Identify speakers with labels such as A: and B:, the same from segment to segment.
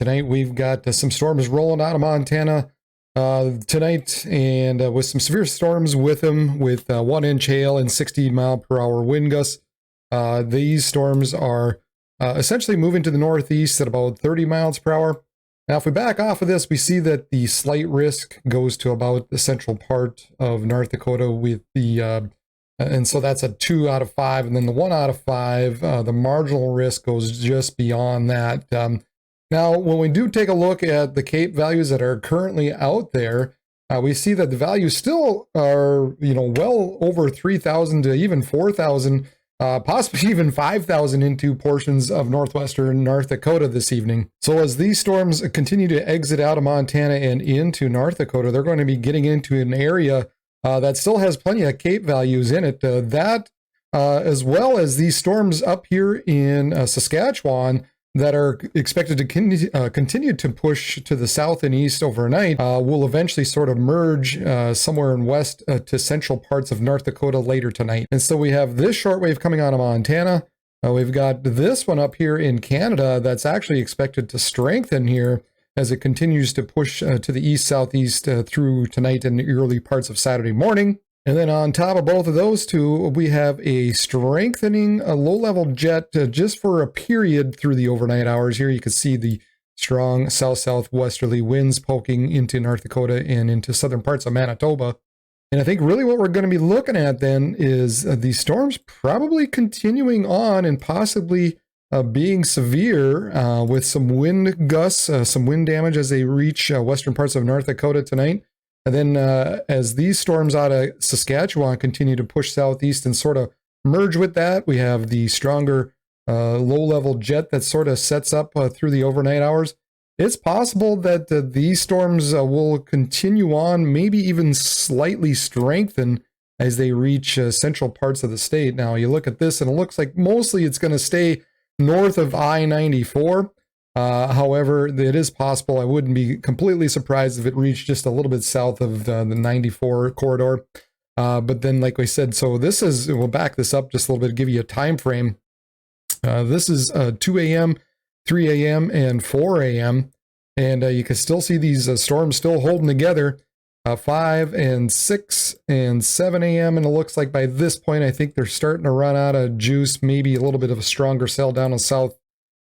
A: Tonight we've got some storms rolling out of Montana tonight, and with some severe storms with them, with 1-inch hail and 60-mile-per-hour wind gusts. These storms are essentially moving to the northeast at about 30 miles per hour. Now, if we back off of this, we see that the slight risk goes to about the central part of North Dakota with the, and so that's a 2 out of 5, and then the 1 out of 5, the marginal risk goes just beyond that. Now, when we do take a look at the CAPE values that are currently out there, we see that the values still are, well over 3,000 to even 4,000, possibly even 5,000 into portions of northwestern North Dakota this evening. So as these storms continue to exit out of Montana and into North Dakota, they're going to be getting into an area that still has plenty of CAPE values in it. As well as these storms up here in Saskatchewan that are expected to continue to push to the south and east overnight, will eventually sort of merge somewhere in west to central parts of North Dakota later tonight. And so we have this shortwave coming out of Montana. We've got this one up here in Canada that's actually expected to strengthen here as it continues to push to the east-southeast through tonight and the early parts of Saturday morning. And then on top of both of those two, we have a strengthening low-level jet just for a period through the overnight hours. Here you can see the strong south-southwesterly winds poking into North Dakota and into southern parts of Manitoba. And I think really what we're going to be looking at then is these storms probably continuing on and possibly being severe with some wind gusts, some wind damage as they reach western parts of North Dakota tonight. And then as these storms out of Saskatchewan continue to push southeast and sort of merge with that, we have the stronger low-level jet that sort of sets up through the overnight hours. It's possible that these storms will continue on, maybe even slightly strengthen as they reach central parts of the state. Now, you look at this and it looks like mostly it's going to stay north of I-94. However, it is possible. I wouldn't be completely surprised if it reached just a little bit south of the 94 corridor. But then, like we said, so this is, we'll back this up just a little bit to give you a time frame. This is 2 a.m., 3 a.m., and 4 a.m. And you can still see these storms still holding together. 5 and 6 and 7 a.m. And it looks like by this point, I think they're starting to run out of juice, maybe a little bit of a stronger cell down on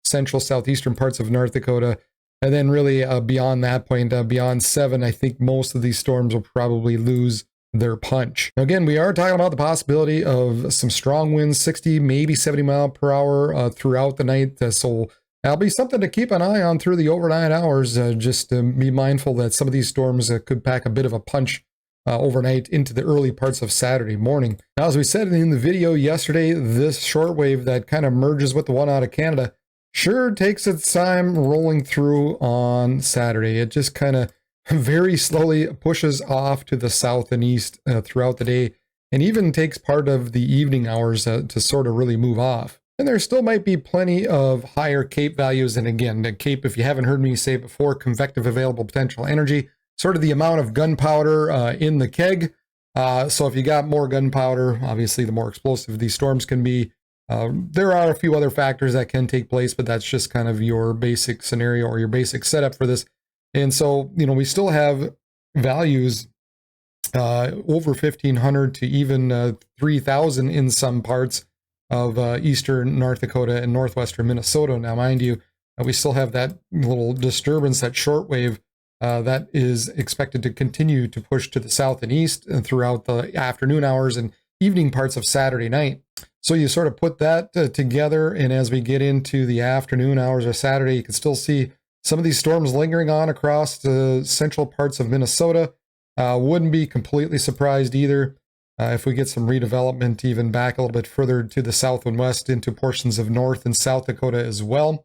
A: central southeastern parts of North Dakota. And then really beyond that point, beyond 7, I think most of these storms will probably lose their punch. Now, again, we are talking about the possibility of some strong winds, 60, maybe 70 mile per hour throughout the night. So that'll be something to keep an eye on through the overnight hours. Just to be mindful that some of these storms could pack a bit of a punch overnight into the early parts of Saturday morning. Now, as we said in the video yesterday, this shortwave that kind of merges with the one out of Canada sure takes its time rolling through on Saturday. It just kind of very slowly pushes off to the south and east throughout the day, and even takes part of the evening hours to sort of really move off. And there still might be plenty of higher CAPE values. And again, the CAPE, if you haven't heard me say before, convective available potential energy, sort of the amount of gunpowder in the keg. So if you got more gunpowder, obviously the more explosive these storms can be. There are a few other factors that can take place, but that's just kind of your basic scenario or your basic setup for this. And so, we still have values over 1,500 to even 3,000 in some parts of eastern North Dakota and northwestern Minnesota. Now, mind you, we still have that little disturbance, that shortwave that is expected to continue to push to the south and east and throughout the afternoon hours and evening parts of Saturday night. So you sort of put that together, and as we get into the afternoon hours of Saturday, you can still see some of these storms lingering on across the central parts of Minnesota. Wouldn't be completely surprised either if we get some redevelopment even back a little bit further to the south and west into portions of North and South Dakota as well.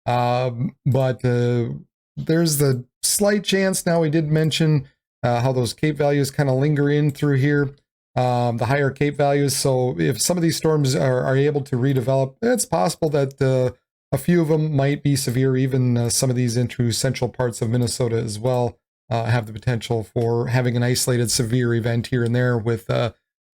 A: But there's the slight chance. Now, we did mention how those CAPE values kind of linger in through here. The higher CAPE values. So if some of these storms are able to redevelop, it's possible that a few of them might be severe. Even some of these into central parts of Minnesota as well have the potential for having an isolated severe event here and there with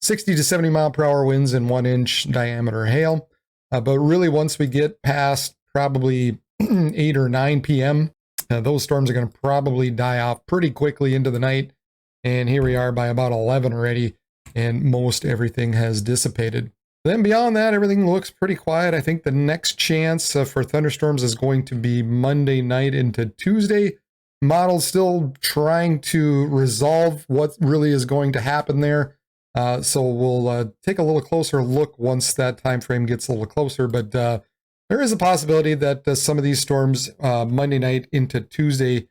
A: 60 to 70 mile per hour winds and 1-inch diameter hail. But really, once we get past probably 8 or 9 p.m., those storms are going to probably die off pretty quickly into the night. And here we are by about 11 already, and most everything has dissipated. Then beyond that, everything looks pretty quiet. I think the next chance for thunderstorms is going to be Monday night into Tuesday. Model's still trying to resolve what really is going to happen there. So we'll take a little closer look once that time frame gets a little closer. But there is a possibility that some of these storms Monday night into Tuesday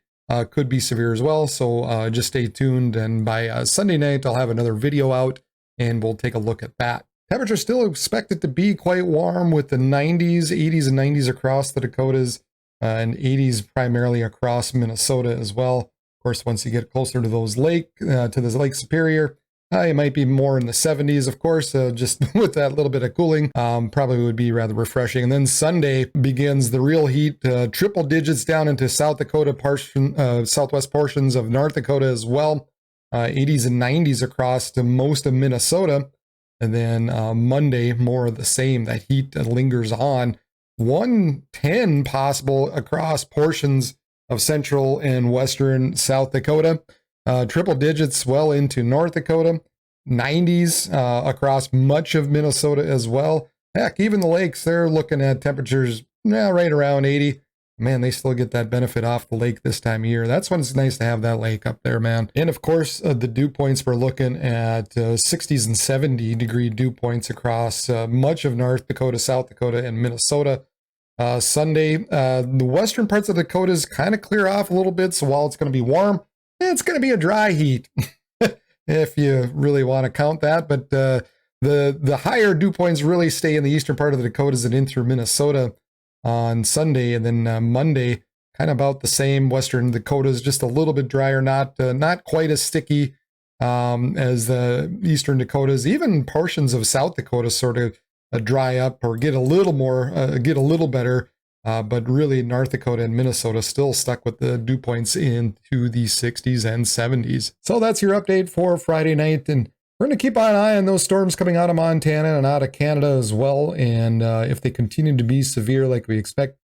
A: could be severe as well. So just stay tuned. And by Sunday night, I'll have another video out and we'll take a look at that. Temperature still expected to be quite warm with the 90s, 80s and 90s across the Dakotas and 80s primarily across Minnesota as well. Of course, once you get closer to those Lake Superior, it might be more in the 70s, of course, just with that little bit of cooling, probably would be rather refreshing. And then Sunday begins the real heat, triple digits down into South Dakota, southwest portions of North Dakota as well, 80s and 90s across to most of Minnesota. And then Monday, more of the same. That heat lingers on. 110 possible across portions of central and western South Dakota. Triple digits well into North Dakota. 90s across much of Minnesota as well. Heck, even the lakes, they're looking at temperatures right around 80. Man, they still get that benefit off the lake this time of year. That's when it's nice to have that lake up there, man. And of course, the dew points, we're looking at 60s and 70 degree dew points across much of North Dakota, South Dakota, and Minnesota. Sunday, the western parts of the Dakotas kind of clear off a little bit. So while it's going to be warm, it's going to be a dry heat, if you really want to count that. But the higher dew points really stay in the eastern part of the Dakotas and in through Minnesota on Sunday, and then Monday, kind of about the same. Western Dakotas just a little bit drier, not quite as sticky as the eastern Dakotas. Even portions of South Dakota sort of dry up or get a little better. But really, North Dakota and Minnesota still stuck with the dew points into the 60s and 70s. So that's your update for Friday night, and we're going to keep an eye on those storms coming out of Montana and out of Canada as well. And if they continue to be severe like we expect,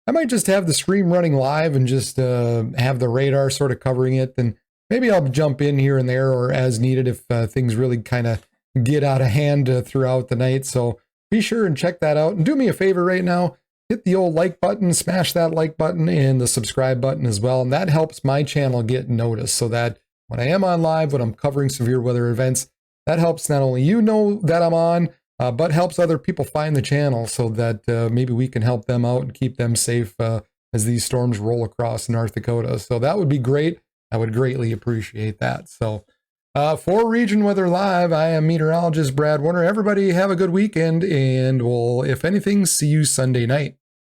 A: I might just have the stream running live and just have the radar sort of covering it. And maybe I'll jump in here and there or as needed if things really kind of get out of hand throughout the night. So be sure and check that out. And do me a favor right now, hit the old like button, smash that like button and the subscribe button as well. And that helps my channel get noticed so that when I am on live, when I'm covering severe weather events, that helps not only you know that I'm on, but helps other people find the channel so that maybe we can help them out and keep them safe as these storms roll across North Dakota. So that would be great. I would greatly appreciate that. So for Region Weather Live, I am meteorologist Brad Warner. Everybody have a good weekend, and we'll, if anything, see you Sunday night.